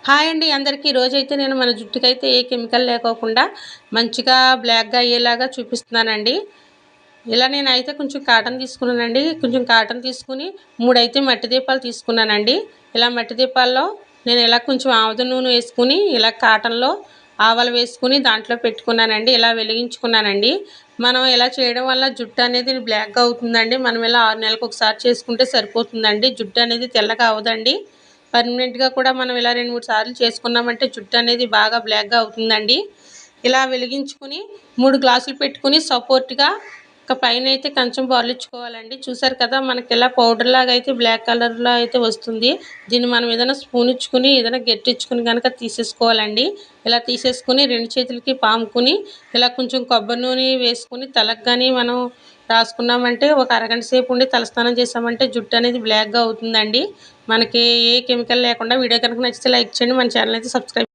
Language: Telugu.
హాయ్ అండి అందరికీ. ఈరోజైతే నేను మన జుట్టుకైతే ఏ కెమికల్ లేకోకుండా మంచిగా బ్లాక్‌గా అయ్యేలాగా చూపిస్తున్నానండి. ఇలా నేనైతే కొంచెం కాటన్ తీసుకున్నానండి. కొంచెం కాటన్ తీసుకొని 3 అయితే మట్టి దీపాలు తీసుకున్నానండి. ఇలా మట్టి దీపాల్లో నేను ఇలా కొంచెం ఆముద నూనె వేసుకొని ఇలా కాటన్‌లో ఆవాలు వేసుకొని దాంట్లో పెట్టుకున్నానండి. ఇలా వెలిగించుకున్నానండి. మనం ఇలా చేయడం వల్ల జుట్టు అనేది బ్లాక్‌గా అవుతుందండి. మనం ఇలా 6 నెలలకు ఒకసారి చేసుకుంటే సరిపోతుందండి. జుట్టు అనేది తెల్లగా అవ్వదండి. పర్మనెంట్‌గా కూడా మనం ఇలా 2, 3 సార్లు చేసుకున్నామంటే జుట్టు అనేది బాగా బ్లాక్‌గా అవుతుందండి. ఇలా వెలిగించుకొని 3 గ్లాసులు పెట్టుకొని సపోర్ట్‌గా పైనైతే కొంచెం బోర్లించుకోవాలండి. చూసారు కదా! మనకిలా పౌడర్‌లాగా అయితే బ్లాక్ కలర్‌లో అయితే వస్తుంది. దీన్ని మనం ఏదైనా స్పూన్ ఇచ్చుకొని ఏదైనా గెట్టిచ్చుకొని గనక తీసేసుకోవాలండి. ఇలా తీసేసుకొని 2 చేతులకి పాముకొని ఇలా కొంచెం కొబ్బరి నూనె వేసుకొని తలకు గాని మనం రాసుకున్నామంటే ఒక అరగంట సేపు ఉండి తలస్నానం చేసామంటే జుట్టు అనేది బ్లాక్‌గా అవుతుందండి. మనకి ఏ కెమికల్ లేకుండా. వీడియో కనుక నచ్చితే లైక్ చేయండి. మన ఛానల్ అయితే సబ్స్క్రైబ్